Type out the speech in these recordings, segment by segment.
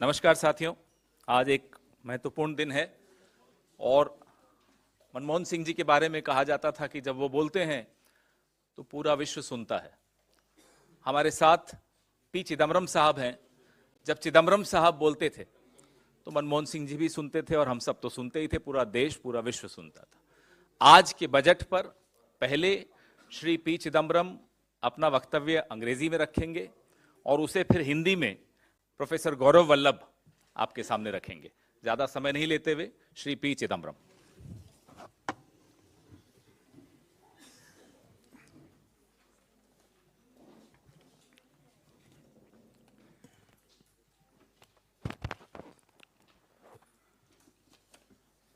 नमस्कार साथियों, आज एक महत्वपूर्ण दिन है और मनमोहन सिंह जी के बारे में कहा जाता था कि जब वो बोलते हैं तो पूरा विश्व सुनता है। हमारे साथ पी चिदम्बरम साहब हैं। जब चिदम्बरम साहब बोलते थे तो मनमोहन सिंह जी भी सुनते थे और हम सब तो सुनते ही थे, पूरा देश, पूरा विश्व सुनता था। आज के बजट पर पहले श्री पी चिदम्बरम अपना वक्तव्य अंग्रेजी में रखेंगे और उसे फिर हिंदी में प्रोफेसर गौरव वल्लभ आपके सामने रखेंगे। ज्यादा समय नहीं लेते हुए Shri P Chidambaram.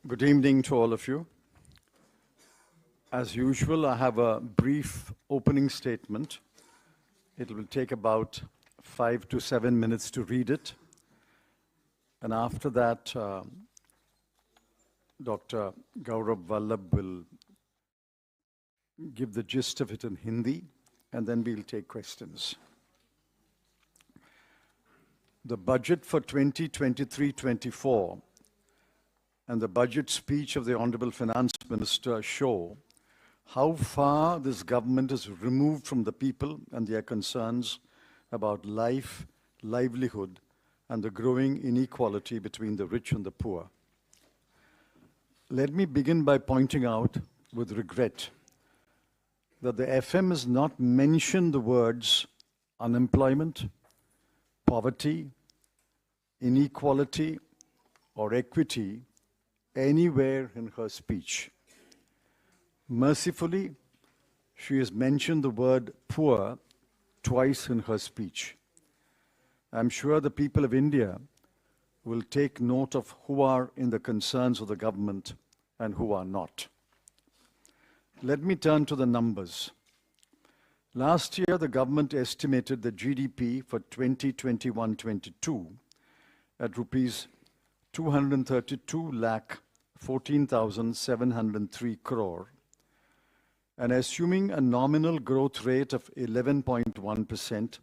Good evening to all of you. As usual, I have a brief opening statement. It will take about 5 to 7 minutes to read it. And after that, Dr. Gourav Vallabh will give the gist of it in Hindi, and then we'll take questions. The budget for 2023-24 and the budget speech of the Honorable Finance Minister show how far this government is removed from the people and their concerns about life, livelihood, and the growing inequality between the rich and the poor. Let me begin by pointing out with regret that the FM has not mentioned the words unemployment, poverty, inequality, or equity anywhere in her speech. Mercifully, she has mentioned the word poor twice in her speech. I'm sure the people of India will take note of who are in the concerns of the government and who are not. Let me turn to the numbers. Last year, the government estimated the GDP for 2021-22 at rupees 232,14,703 crore, and assuming a nominal growth rate of 11.1%,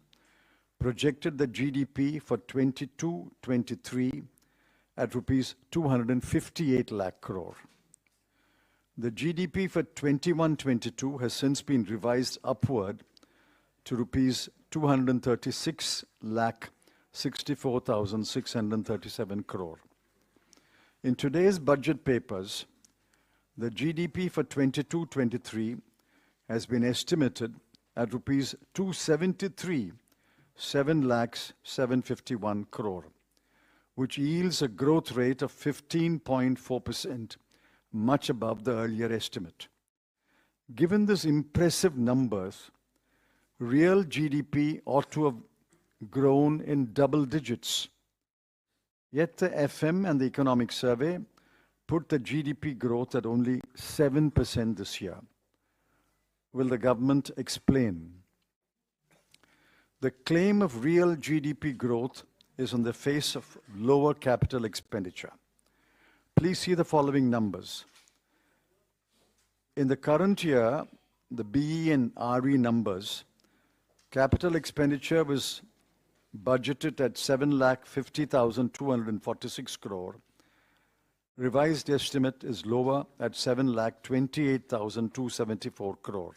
projected the GDP for 22-23 at rupees 258 lakh crore. The GDP for 21-22 has since been revised upward to rupees 236 lakh 64,637 crore. In today's budget papers, the GDP for 22-23 has been estimated at rupees 273 7 lakhs 751 crore, which yields a growth rate of 15.4%, much above the earlier estimate. Given these impressive numbers, real GDP ought to have grown in double digits. Yet the FM and the Economic Survey put the GDP growth at only 7% this year. Will the government explain? The claim of real GDP growth is on the face of lower capital expenditure. Please see the following numbers. In the current year, the BE and RE numbers, capital expenditure was budgeted at 7,50,246 crore. Revised estimate is lower at 7,28,274 crore.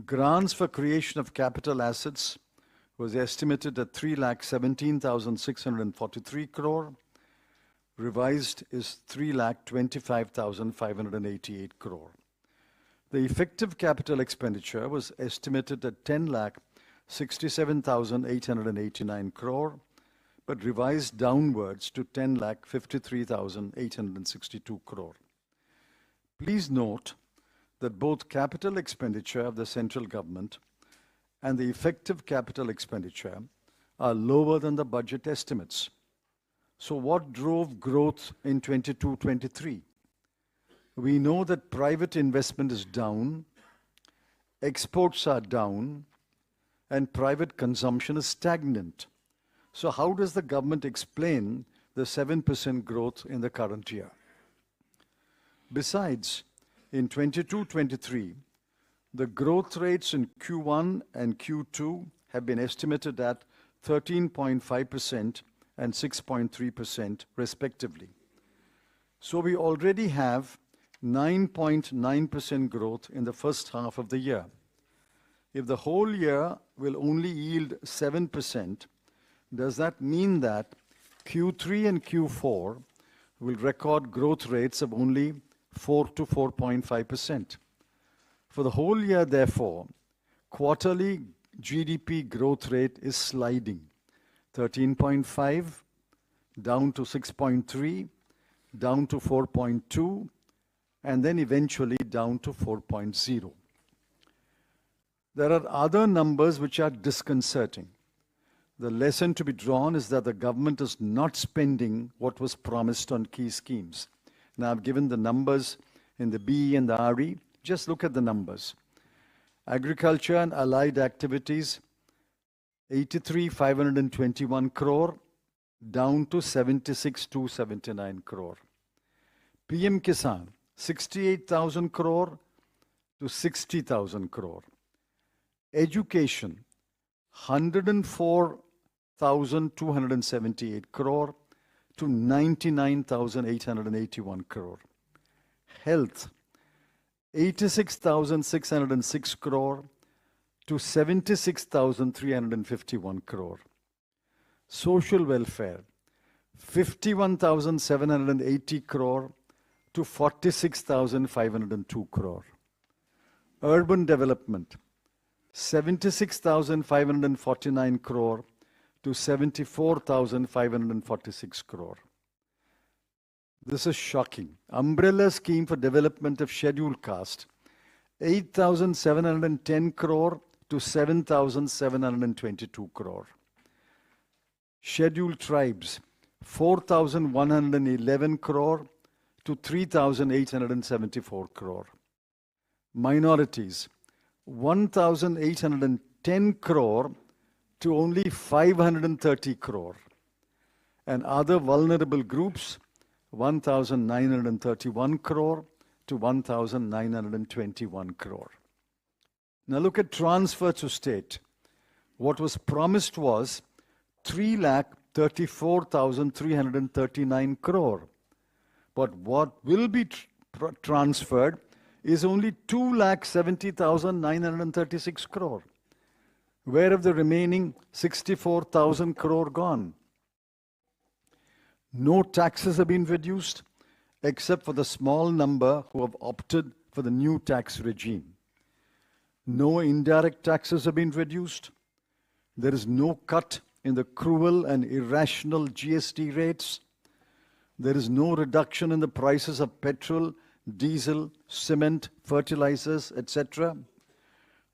Grants for creation of capital assets was estimated at 3,17,643 crore. Revised is 3,25,588 crore. The effective capital expenditure was estimated at 10,67,889 crore, but revised downwards to 10,53,862 crore. Please note that both capital expenditure of the central government and the effective capital expenditure are lower than the budget estimates. So what drove growth in 22-23? We know that private investment is down, exports are down, and private consumption is stagnant. So how does the government explain the 7% growth in the current year? Besides, in 22-23, the growth rates in Q1 and Q2 have been estimated at 13.5% and 6.3% respectively. So we already have 9.9% growth in the first half of the year. If the whole year will only yield 7%, does that mean that Q3 and Q4 will record growth rates of only 4 to 4.5%? For the whole year, therefore, quarterly GDP growth rate is sliding. 13.5, down to 6.3, down to 4.2, and then eventually down to 4.0. There are other numbers which are disconcerting. The lesson to be drawn is that the government is not spending what was promised on key schemes. Now, I've given the numbers in the BE and the RE. Just look at the numbers. Agriculture and allied activities, 83,521 crore, down to 76,279 crore. PM Kisan, 68,000 crore to 60,000 crore. Education, 104,278 crore to 99,881 crore. Health, 86,606 crore to 76,351 crore. Social welfare, 51,780 crore to 46,502 crore. Urban development, 76,549 crore to 74,546 crore. This is shocking. Umbrella scheme for development of scheduled caste, 8,710 crore to 7,722 crore. Scheduled tribes, 4,111 crore to 3,874 crore. Minorities, 1,810 crore to only 530 crore. And other vulnerable groups, 1,931 crore to 1,921 crore. Now look at transfer to state. What was promised was 3,34,339 crore. But what will be transferred is only 2,70,936 crore. Where have the remaining 64,000 crore gone? No taxes have been reduced, except for the small number who have opted for the new tax regime. No indirect taxes have been reduced. There is no cut in the cruel and irrational GST rates. There is no reduction in the prices of petrol, diesel, cement, fertilizers, etc.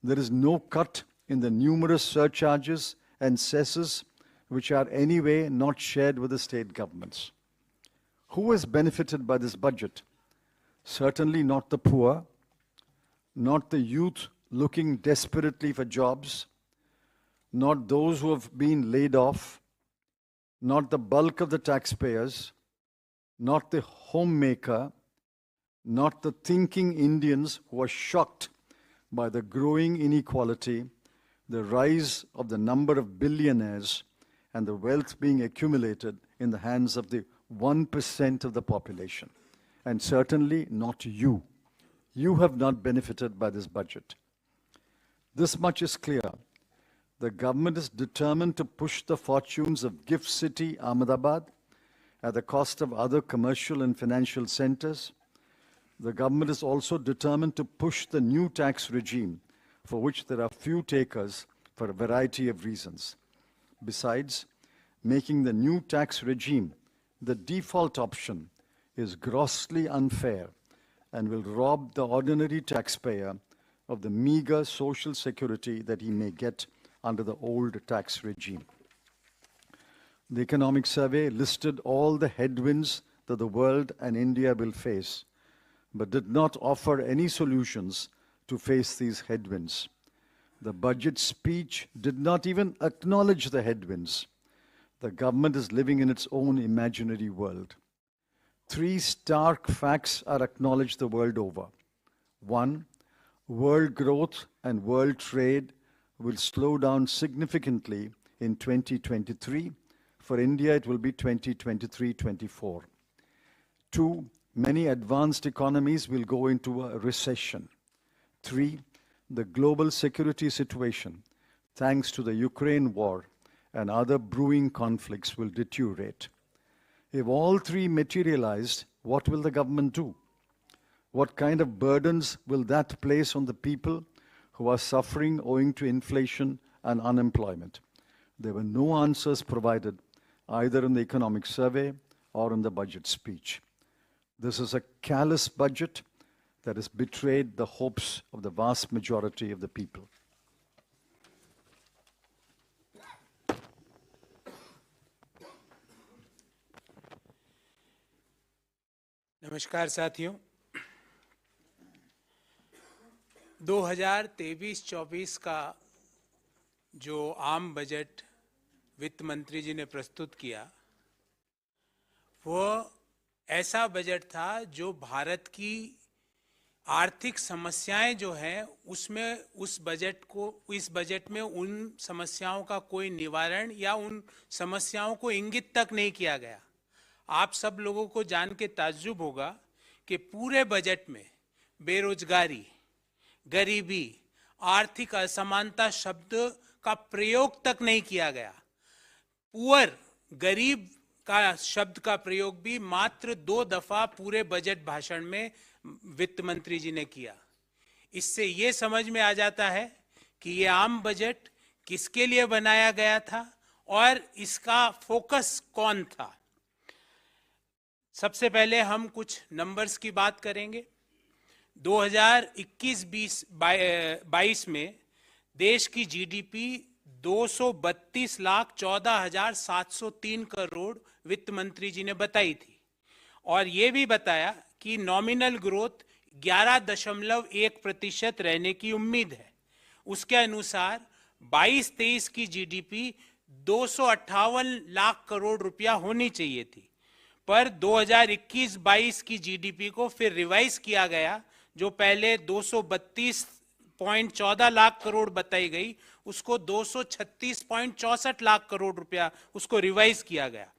There is no cut in the numerous surcharges and cesses which are anyway not shared with the state governments. Who has benefited by this budget? Certainly not the poor, not the youth looking desperately for jobs, not those who have been laid off, not the bulk of the taxpayers, not the homemaker, not the thinking Indians who are shocked by the growing inequality, the rise of the number of billionaires, and the wealth being accumulated in the hands of the 1% of the population. And certainly not you. You have not benefited by this budget. This much is clear. The government is determined to push the fortunes of gift city Ahmedabad at the cost of other commercial and financial centers. The government is also determined to push the new tax regime, for which there are few takers for a variety of reasons. Besides, making the new tax regime the default option is grossly unfair and will rob the ordinary taxpayer of the meager social security that he may get under the old tax regime. The Economic Survey listed all the headwinds that the world and India will face, but did not offer any solutions to face these headwinds. The budget speech did not even acknowledge the headwinds. The government is living in its own imaginary world. Three stark facts are acknowledged the world over. One, world growth and world trade will slow down significantly in 2023. For India, it will be 2023-24. 2, many advanced economies will go into a recession. 3, the global security situation, thanks to the Ukraine war and other brewing conflicts, will deteriorate. If all 3 materialized, what will the government do? What kind of burdens will that place on the people who are suffering owing to inflation and unemployment? There were no answers provided either in the economic survey or in the budget speech. This is a callous budget that has betrayed the hopes of the vast majority of the people. नमस्कार साथियों, 2023-24 का जो आम budget वित्त मंत्री जी ने प्रस्तुत किया, वह ऐसा बजट था जो भारत की आर्थिक समस्याएं जो हैं उसमें इस बजट में उन समस्याओं का कोई निवारण या उन समस्याओं को इंगित तक नहीं किया गया। आप सब लोगों को जान के ताज्जुब होगा कि पूरे बजट में बेरोजगारी, गरीबी, आर्थिक असमानता शब्द का प्रयोग तक नहीं किया गया। पुअर, गरीब का शब्द का प्रयोग भी मात्र 2 दफा पूरे बजट भाषण में वित्त मंत्री जी ने किया। इससे ये समझ में आ जाता है कि ये आम बजट किसके लिए बनाया गया था और इसका फोकस कौन था। सबसे पहले हम कुछ नंबर्स की बात करेंगे। 2021-22 में देश की जीडीपी 232,14,703 करोड़ वित्त मंत्री जी ने बताई थी और ये भी बताया कि नॉमिनल ग्रोथ 11.1% रहने की उम्मीद है। उसके अनुसार 22-23 की जीडीपी 258 लाख करोड़ रुपया होनी चाहिए थी, पर 2021-22 की जीडीपी को फिर रिवाइज किया गया। जो पहले 232.14 लाख करोड़ बताई गई, उसको 236.64 लाख करोड़ रुपया उसको रिवाइज किया गया।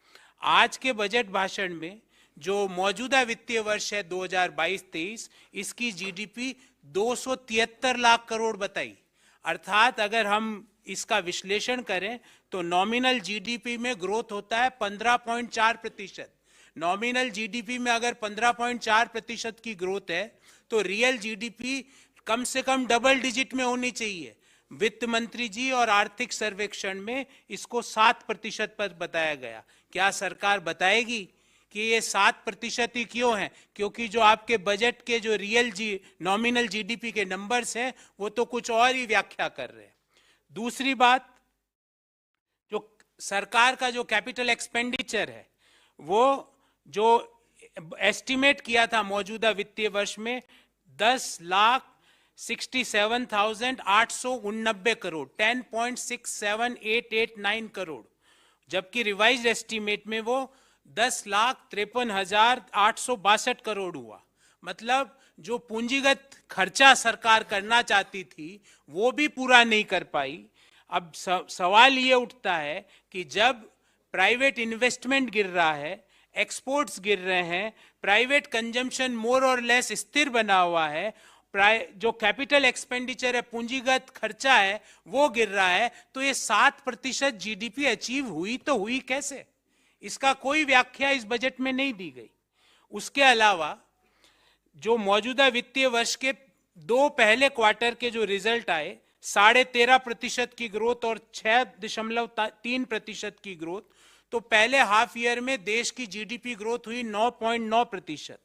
आज के बजट भाषण में जो मौजूदा वित्तीय वर्ष है 2022-23, इसकी जीडीपी 273 लाख करोड़ बताई। अर्थात अगर हम इसका विश्लेषण करें तो नॉमिनल जीडीपी में ग्रोथ होता है 15.4%। नॉमिनल जीडीपी में अगर 15.4% की ग्रोथ है तो रियल जीडीपी कम से कम डबल डिजिट में होनी चाहिए। वित्त मंत्री जी और आर्थिक सर्वेक्षण में इसको 7% पर बताया गया। क्या सरकार बताएगी कि ये 7% ही क्यों है? क्योंकि जो आपके बजट के जो नॉमिनल जीडीपी के नंबर्स हैं वो तो कुछ और ही व्याख्या कर रहे हैं। दूसरी बात, जो सरकार का जो कैपिटल एक्सपेंडिचर है वो जो एस्टिमेट किया था मौजूदा वित्तीय वर्ष में 10,67,889 करोड़, 10.678889 करोड़, जबकि रिवाइज्ड एस्टिमेट में वो 10,53,862 करोड़ हुआ। मतलब जो पूंजीगत खर्चा सरकार करना चाहती थी वो भी पूरा नहीं कर पाई। अब सवाल ये उठता है कि जब प्राइवेट इन्वेस्टमेंट गिर रहा है, एक्सपोर्ट्स गिर रहे हैं, प्राइवेट कंजम्पशन मोर और लेस स्थिर बना हुआ है, जो कैपिटल एक्सपेंडिचर है, पूंजीगत खर्चा है, वो गिर रहा है, तो ये 7% जीडीपी अचीव हुई तो हुई कैसे? इसका कोई व्याख्या इस बजट में नहीं दी गई। उसके अलावा जो मौजूदा वित्तीय वर्ष के 2 पहले क्वार्टर के जो रिजल्ट आए, 13.5% की ग्रोथ और 6.3% की ग्रोथ, तो पहले हाफ ईयर में देश की जीडीपी ग्रोथ हुई 9.9%।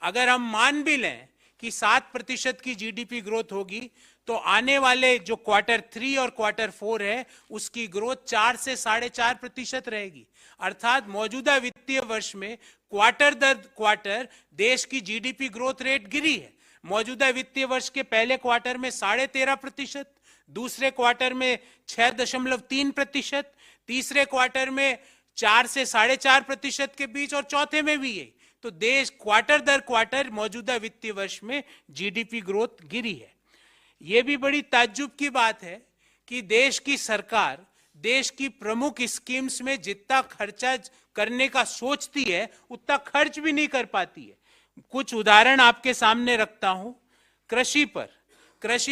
अगर हम मान भी लें कि 7% की जीडीपी ग्रोथ होगी तो आने वाले जो क्वार्टर 3 और क्वार्टर 4 है उसकी ग्रोथ 4 से 4.5% रहेगी। अर्थात मौजूदा वित्तीय वर्ष में क्वार्टर दर क्वार्टर देश की जीडीपी ग्रोथ रेट गिरी है। मौजूदा वित्तीय वर्ष के पहले क्वार्टर में 13.5%, दूसरे क्वार्टर में 6.3%, तीसरे क्वार्टर में 4 से 4.5% के बीच और चौथे में भी यही। तो देश क्वार्टर दर क्वार्टर मौजूदा वित्तीय वर्ष में जीडीपी ग्रोथ गिरी है। यह भी बड़ी ताज्जुब की बात है कि देश की सरकार देश की प्रमुख स्कीम्स में जितना खर्चा करने का सोचती है उतना खर्च भी नहीं कर पाती है। कुछ उदाहरण आपके सामने रखता हूं। कृषि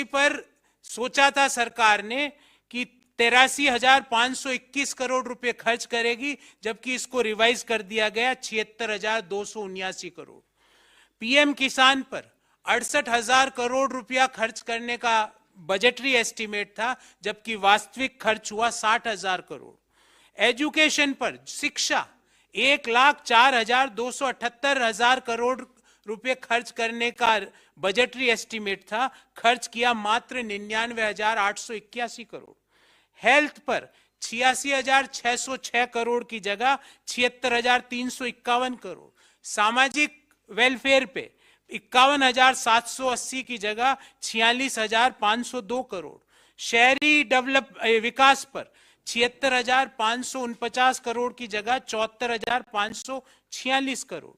पर सोचा था सरकार ने कि 83,521 करोड़ रुपए खर्च करेगी, जबकि इसको रिवाइज कर दिया गया 76,279 करोड़। पीएम किसान पर 68,000 करोड़ रुपया खर्च करने का बजटरी एस्टीमेट था, जबकि वास्तविक खर्च हुआ 60,000 करोड़। एजुकेशन पर शिक्षा 1,04,278 करोड़ रुपए खर्च करने का बजटरी एस्टीमेट था, खर्च किया मात्र 99,881 करोड़। हेल्थ पर 86,606 करोड़ की जगह 76,351 करोड़। सामाजिक वेलफेयर पे 51,780 की जगह 46,502 करोड़। शहरी विकास पर 76,549 करोड़ की जगह 74,546 crore.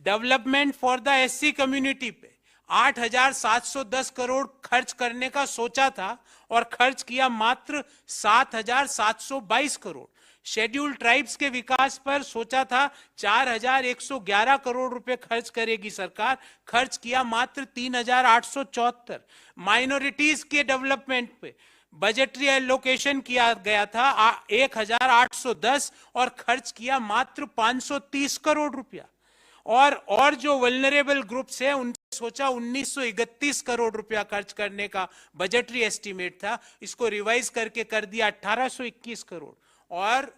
Development for the SC community पे 8,710 करोड़ खर्च करने का सोचा था और खर्च किया मात्र 7,722 करोड़। शेड्यूल ट्राइब्स के विकास पर सोचा था 4,111 करोड़ रुपए खर्च करेगी सरकार, खर्च किया मात्र 3,874। माइनॉरिटीज के डेवलपमेंट पे बजटरी एलोकेशन किया गया था 1,810 और खर्च किया मात्र 530 करोड़ रुपया। और जो वल्नरेबल ग्रुप्स है उनसे सोचा 1,931 करोड़ रुपया खर्च करने का बजटरी एस्टीमेट था, इसको रिवाइज करके कर दिया 1,821 करोड़। और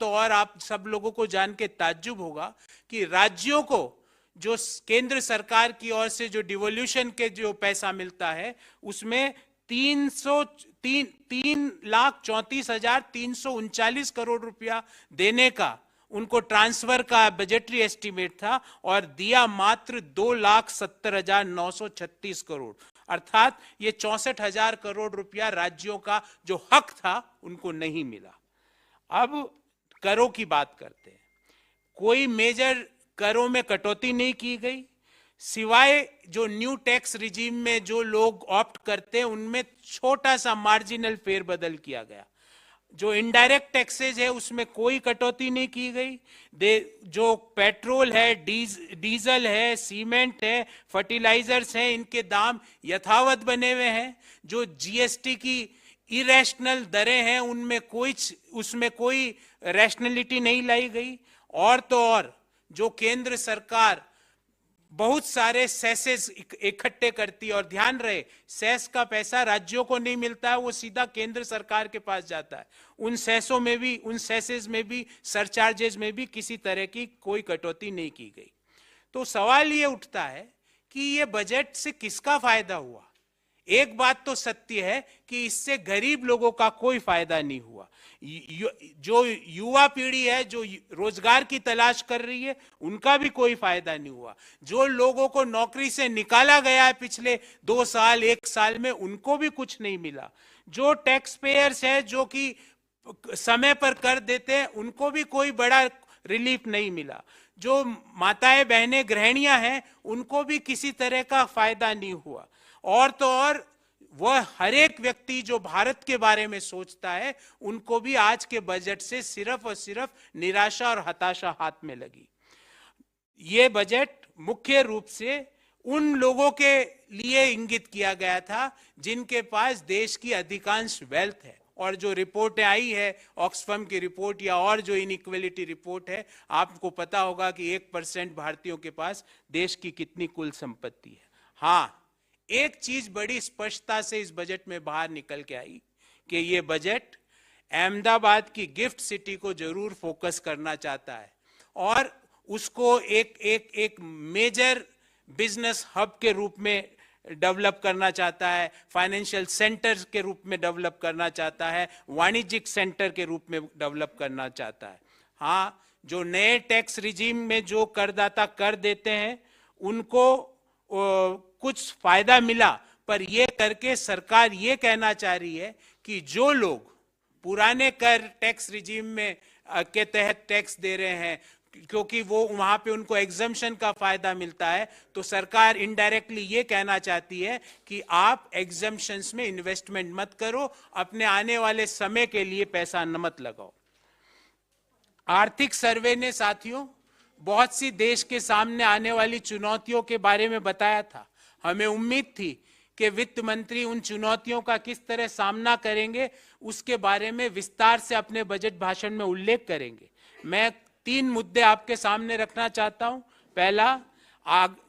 तो और आप सब लोगों को जान के ताज्जुब होगा कि राज्यों को जो केंद्र सरकार की ओर से जो डिवोल्यूशन के जो पैसा मिलता है उसमें 3,34,339 करोड़ रुपया देने का उनको ट्रांसफर का बजटरी एस्टीमेट था और दिया मात्र 2,70,936 करोड़। अर्थात ये 64,000 करोड़ रुपया राज्यों का जो हक था उनको नहीं मिला। अब करों की बात करते हैं। कोई मेजर करों में कटौती नहीं की गई, सिवाय जो न्यू टैक्स रिजीम में जो लोग ऑप्ट करते हैं उनमें छोटा सा मार्जिनल फेरबदल किया गया। जो इनडायरेक्ट टैक्सेज है उसमें कोई कटौती नहीं की गई। जो पेट्रोल है, डीजल है, सीमेंट है, फर्टिलाइजर्स हैं, इनके दाम यथावत बने हुए हैं। जो जीएसटी की इरेशनल दरें हैं उसमें कोई रैशनलिटी नहीं लाई गई। और तो और जो केंद्र सरकार बहुत सारे सेसेस इकट्ठे करती है, और ध्यान रहे सेस का पैसा राज्यों को नहीं मिलता है, वो सीधा केंद्र सरकार के पास जाता है। उन सेसेस में भी सरचार्जेस में भी किसी तरह की कोई कटौती नहीं की गई। तो सवाल ये उठता है कि ये बजट से किसका फायदा हुआ। एक बात तो सत्य है कि इससे गरीब लोगों का कोई फायदा नहीं हुआ। जो युवा पीढ़ी है जो रोजगार की तलाश कर रही है उनका भी कोई फायदा नहीं हुआ। जो लोगों को नौकरी से निकाला गया है पिछले 2 साल 1 साल में उनको भी कुछ नहीं मिला। जो टैक्स पेयर्स है जो कि समय पर कर देते हैं उनको भी कोई बड़ा रिलीफ नहीं मिला। जो माताएं बहनें गृहिणियां हैं उनको भी किसी तरह का फायदा नहीं हुआ। और तो और वह हर एक व्यक्ति जो भारत के बारे में सोचता है उनको भी आज के बजट से सिर्फ और सिर्फ निराशा और हताशा हाथ में लगी। ये बजट मुख्य रूप से उन लोगों के लिए इंगित किया गया था जिनके पास देश की अधिकांश वेल्थ है। और जो रिपोर्टें आई है ऑक्सफैम की रिपोर्ट या और जो इनइक्वालिटी रिपोर्ट है, आपको पता होगा कि 1% भारतीयों के पास देश की कितनी कुल संपत्ति है। हाँ, एक चीज बड़ी स्पष्टता से इस बजट में बाहर निकल के आई कि ये बजट अहमदाबाद की गिफ्ट सिटी को जरूर फोकस करना चाहता है और उसको एक मेजर बिजनेस हब के रूप में डेवलप करना चाहता है, फाइनेंशियल सेंटर के रूप में डेवलप करना चाहता है, वाणिज्यिक सेंटर के रूप में डेवलप करना चाहता है। हाँ, जो नए टैक्स रिजीम में जो करदाता कर देते हैं उनको कुछ फायदा मिला, पर यह करके सरकार ये कहना चाह रही है कि जो लोग पुराने कर टैक्स रिजीम में के तहत टैक्स दे रहे हैं, क्योंकि वो वहां पे उनको एग्जम्पशन का फायदा मिलता है, तो सरकार इनडायरेक्टली ये कहना चाहती है कि आप एग्जम्पशंस में इन्वेस्टमेंट मत करो, अपने आने वाले समय के लिए पैसा न मत लगाओ। आर्थिक सर्वे ने साथियों बहुत सी देश के सामने आने वाली चुनौतियों के बारे में बताया था। हमें उम्मीद थी कि वित्त मंत्री उन चुनौतियों का किस तरह सामना करेंगे, उसके बारे में विस्तार से अपने बजट भाषण में उल्लेख करेंगे। मैं 3 मुद्दे आपके सामने रखना चाहता हूं। पहला,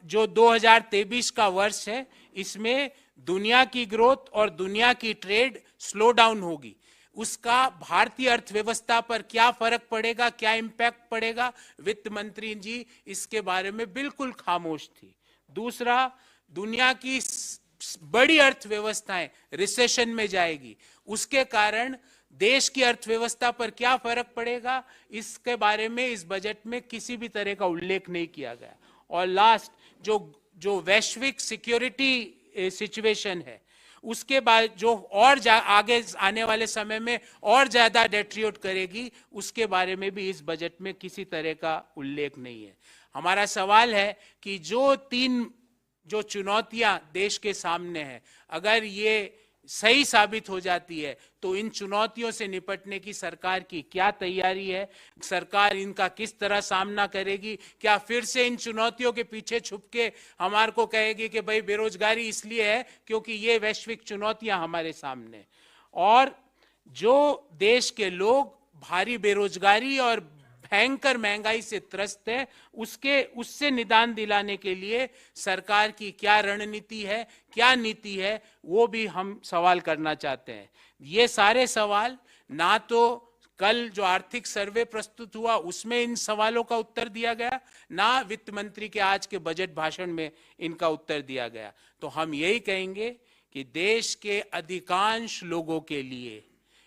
जो 2023 का वर्ष है, इसमें दुनिया की ग्रोथ और दुनिया की ट्रेड स्लो डाउन होगी, उसका भारतीय अर्थव्यवस्था पर क्या फर्क पड़ेगा, क्या इंपैक्ट पड़ेगा, वित्त मंत्री जी इसके बारे में बिल्कुल खामोश थी। दूसरा, दुनिया की बड़ी अर्थव्यवस्थाएं रिसेशन में जाएगी, उसके कारण देश की अर्थव्यवस्था पर क्या फर्क पड़ेगा, इसके बारे में इस बजट में किसी भी तरह का उल्लेख नहीं किया गया। और लास्ट, जो वैश्विक सिक्योरिटी सिचुएशन है, उसके बाद जो और आगे आने वाले समय में और ज्यादा डेट्रियोट करेगी, उसके बारे में भी इस बजट में किसी तरह का उल्लेख नहीं है। हमारा सवाल है कि जो चुनौतियां देश के सामने हैं, अगर ये सही साबित हो जाती है तो इन चुनौतियों से निपटने की सरकार की क्या तैयारी है, सरकार इनका किस तरह सामना करेगी? क्या फिर से इन चुनौतियों के पीछे छुप के हमारे को कहेगी कि भाई बेरोजगारी इसलिए है क्योंकि ये वैश्विक चुनौतियां हमारे सामने, और जो देश के लोग भारी बेरोजगारी और भयंकर महंगाई से त्रस्त है, उससे निदान दिलाने के लिए सरकार की क्या रणनीति है, क्या नीति है, वो भी हम सवाल करना चाहते हैं। ये सारे सवाल ना तो कल जो आर्थिक सर्वे प्रस्तुत हुआ उसमें इन सवालों का उत्तर दिया गया, ना वित्त मंत्री के आज के बजट भाषण में इनका उत्तर दिया गया। तो हम यही कहेंगे कि देश के अधिकांश लोगों के लिए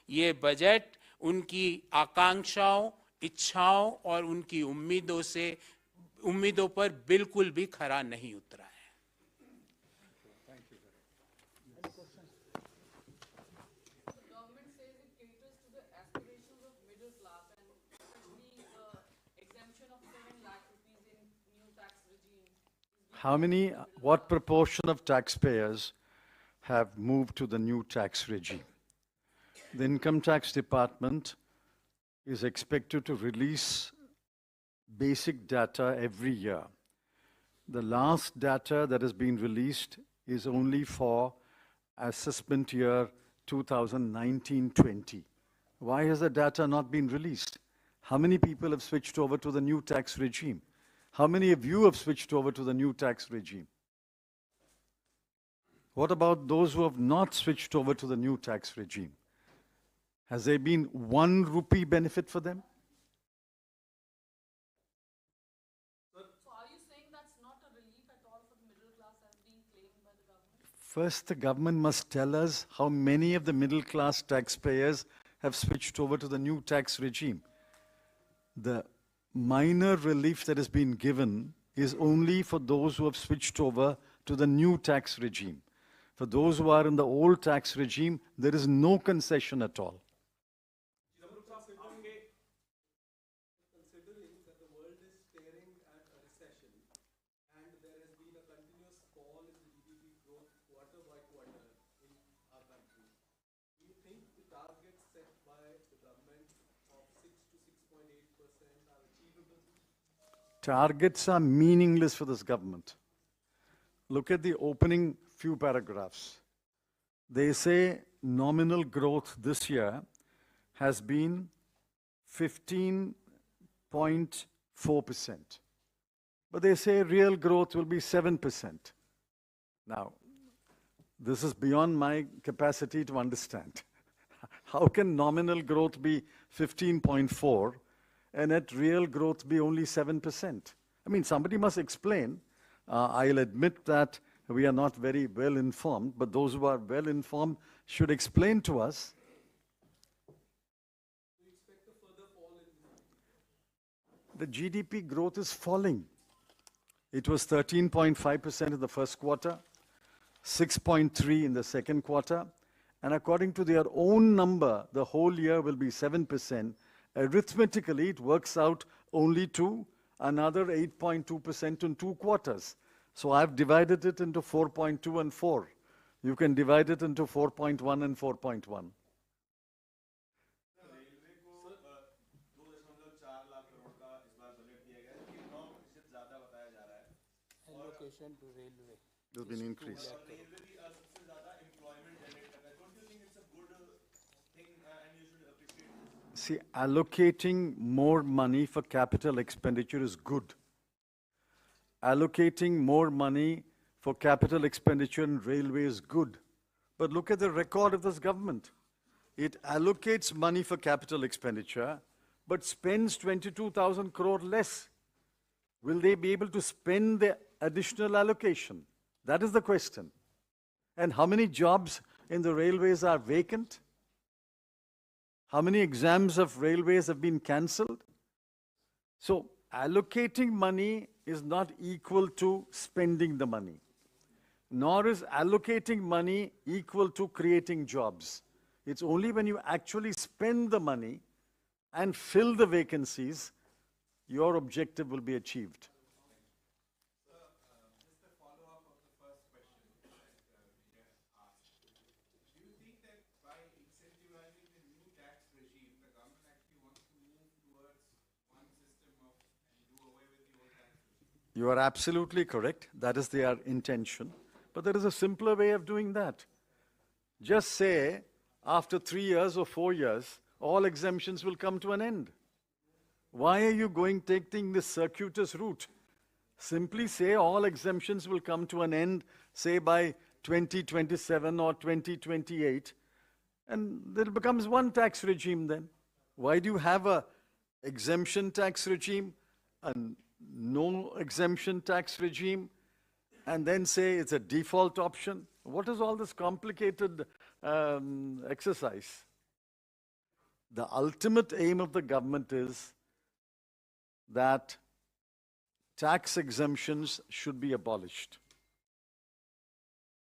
ये बजट उनकी आकांक्षाओं, इच्छाओं और उनकी उम्मीदों पर बिल्कुल भी खरा नहीं उतरा है। What proportion of taxpayers have moved to the new tax regime? The Income Tax Department is expected to release basic data every year. The last data that has been released is only for assessment year 2019-20. Why has the data not been released? How many people have switched over to the new tax regime? How many of you have switched over to the new tax regime? What about those who have not switched over to the new tax regime? Has there been 1 rupee benefit for them? So are you saying that's not a relief at all for the middle class as being claimed by the government? First, the government must tell us how many of the middle class taxpayers have switched over to the new tax regime. The minor relief that has been given is only for those who have switched over to the new tax regime. For those who are in the old tax regime, there is no concession at all. Considering that the world is staring at a recession and there has been a continuous fall in the GDP growth quarter by quarter in our country, do you think the targets set by the government of 6 to 6.8% are achievable? Targets are meaningless for this government. Look at the opening few paragraphs. They say nominal growth this year has been 15.4%. But they say real growth will be 7%. Now, this is beyond my capacity to understand. How can nominal growth be 15.4 and at real growth be only 7%? I mean, somebody must explain. I'll admit that we are not very well informed, but those who are well informed should explain to us. Do you expect a further fall in The GDP growth is falling. It was 13.5% in the first quarter, 6.3% in the second quarter, and according to their own number, the whole year will be 7%, Arithmetically, it works out only to another 8.2% in 2 quarters. So I've divided it into 4.2 and 4. You can divide it into 4.1 and 4.1. Allocation to railway. There's been increase. See, allocating more money for capital expenditure is good. Allocating more money for capital expenditure in railway is good. But look at the record of this government. It allocates money for capital expenditure, but spends 22,000 crore less. Will they be able to spend the additional allocation? That is the question. And how many jobs in the railways are vacant? How many exams of railways have been cancelled? So allocating money is not equal to spending the money, nor is allocating money equal to creating jobs. It's only when you actually spend the money and fill the vacancies, your objective will be achieved. Just a follow-up of the first question that Vijay asked. Do you think that by incentivizing the new tax regime, the government actually wants to move towards one system and do away with the old tax regime? You are absolutely correct. That is their intention. But there is a simpler way of doing that. Just say, after 3 years or 4 years, all exemptions will come to an end. Why are you taking this circuitous route? Simply say all exemptions will come to an end, say by 2027 or 2028, and there becomes one tax regime then. Why do you have a exemption tax regime, a no exemption tax regime, and then say it's a default option? What is all this complicated exercise? The ultimate aim of the government is that tax exemptions should be abolished.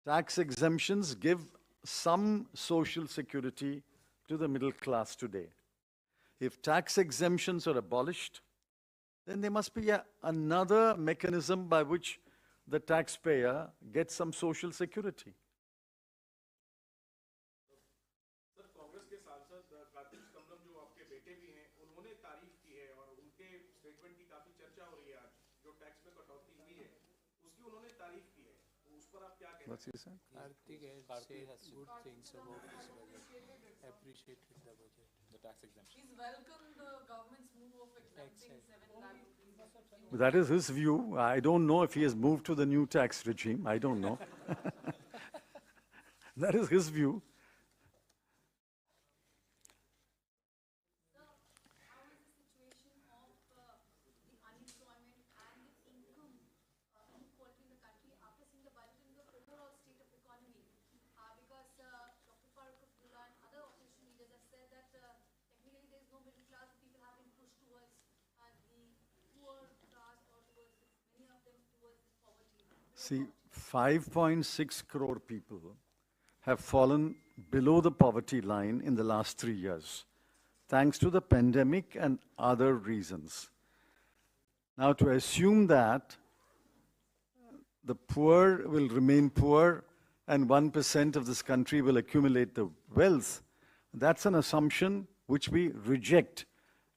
Tax exemptions give some social security to the middle class today. If tax exemptions are abolished, then there must be another mechanism by which the taxpayer gets some social security. Sir Congress के सांसद कार्तिक चिदम्बरम जो आपके बेटे भी हैं, उन्होंने तारीफ की है और उनके स्टेटमेंट की काफी चर्चा हो रही है आज, जो टैक्स में कटौती हुई है, उसकी उन्होंने तारीफ की है. उस पर आप क्या कहते हैं? What's he saying? Karthik has said good things about this budget. Appreciated the budget. The tax exemption. He's welcomed the government's move of exempting 7 lakh rupees. That is his view. I don't know if he has moved to the new tax regime. I don't know. That is his view. How is the situation of the unemployment and the income inequality in the country after seeing the budget and the overall state of the economy? Because Dr. Farooq Abdullah and other opposition leaders have said that technically there is no middle class, people have been pushed towards the poor class or towards many of them towards poverty. See, 5.6 crore people have fallen below the poverty line in the last 3 years, thanks to the pandemic and other reasons. Now, to assume that the poor will remain poor and 1% of this country will accumulate the wealth, that's an assumption which we reject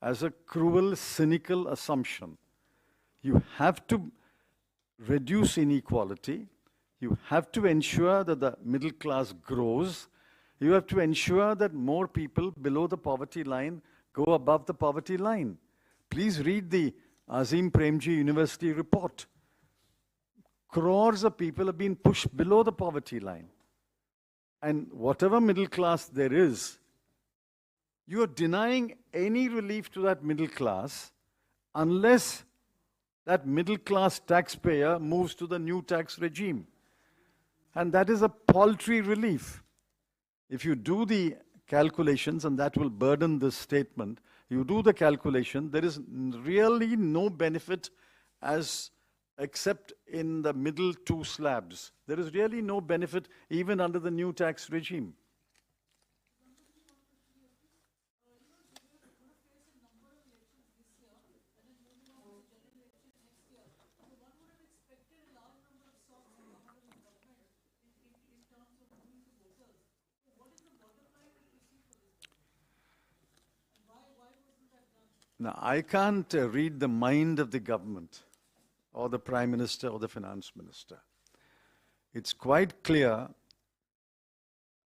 as a cruel, cynical assumption. You have to reduce inequality. You have to ensure that the middle class grows. You have to ensure that more people below the poverty line go above the poverty line. Please read the Azim Premji University report. Crores of people have been pushed below the poverty line. And whatever middle class there is, you are denying any relief to that middle class unless that middle class taxpayer moves to the new tax regime. And that is a paltry relief. If you do the calculations, and that will burden this statement, you do the calculation, there is really no benefit except in the middle 2 slabs. There is really no benefit even under the new tax regime. Now, I can't read the mind of the government or the Prime Minister or the Finance Minister. It's quite clear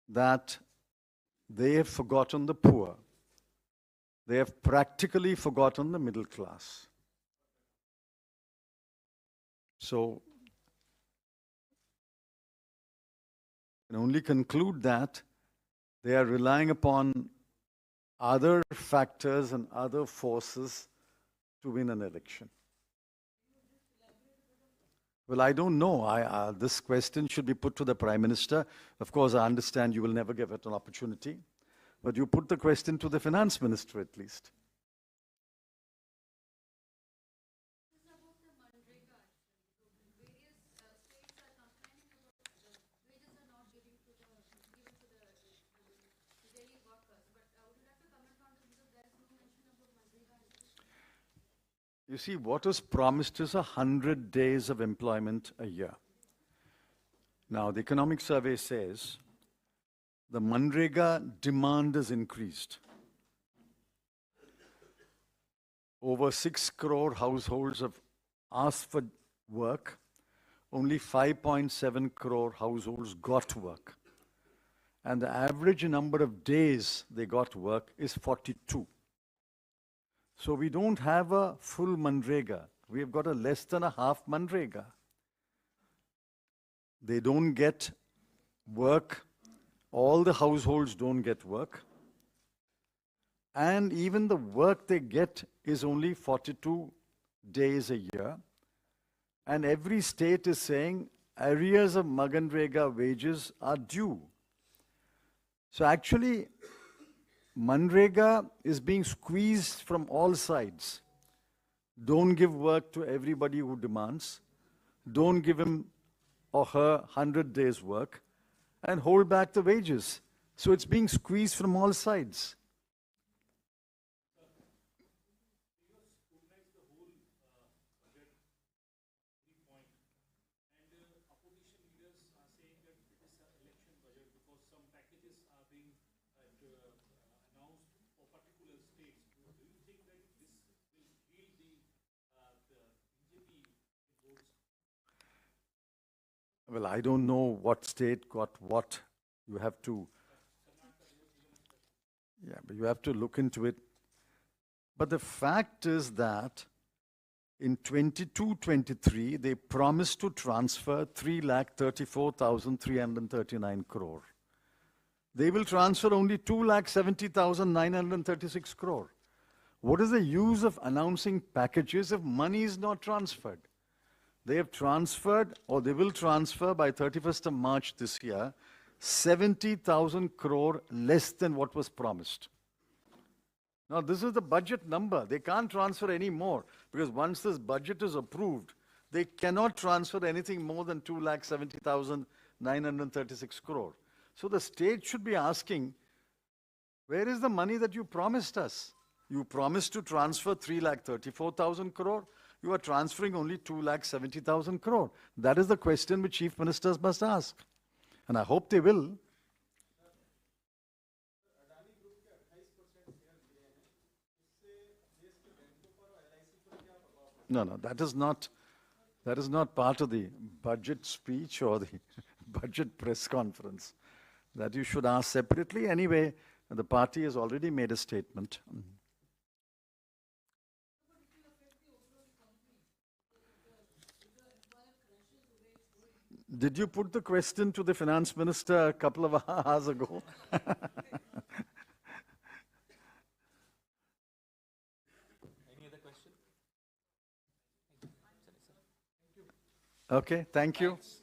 that they have forgotten the poor. They have practically forgotten the middle class. So, I can only conclude that they are relying upon other factors and other forces to win an election. Well, I don't know. This question should be put to the Prime Minister. Of course, I understand you will never give it an opportunity. But you put the question to the Finance Minister at least. This is about the Manrega. So various states are complaining about the wages are not given to the daily workers. But would you like to comment on this because there is no mention about Manrega? You see, what was promised is 100 days of employment a year. Now, the economic survey says the Manrega demand has increased. Over 6 crore households have asked for work. Only 5.7 crore households got work. And the average number of days they got work is 42. So we don't have a full Manrega. We have got a less than a half Manrega. They don't get work. All the households don't get work. And even the work they get is only 42 days a year. And every state is saying arrears of Manrega wages are due. So actually, Manrega is being squeezed from all sides. Don't give work to everybody who demands. Don't give him or her 100 days work. And hold back the wages. So it's being squeezed from all sides. Well, I don't know what state got what. You have to, but you have to look into it. But the fact is that in 22-23, they promised to transfer 3,34,339 crore. They will transfer only 2,70,936 crore. What is the use of announcing packages if money is not transferred? They have transferred, or they will transfer by 31st of March this year, 70,000 crore less than what was promised. Now, this is the budget number. They can't transfer any more because once this budget is approved, they cannot transfer anything more than 2,70,936 crore. So the state should be asking, where is the money that you promised us? You promised to transfer 3,34,000 crore. You are transferring only 2,70,000 crore. That is the question which chief ministers must ask. And I hope they will. No, that is not part of the budget speech or the budget press conference. That you should ask separately. Anyway, the party has already made a statement. Did you put the question to the finance minister a couple of hours ago? Any other question? Okay, thank you. Thanks.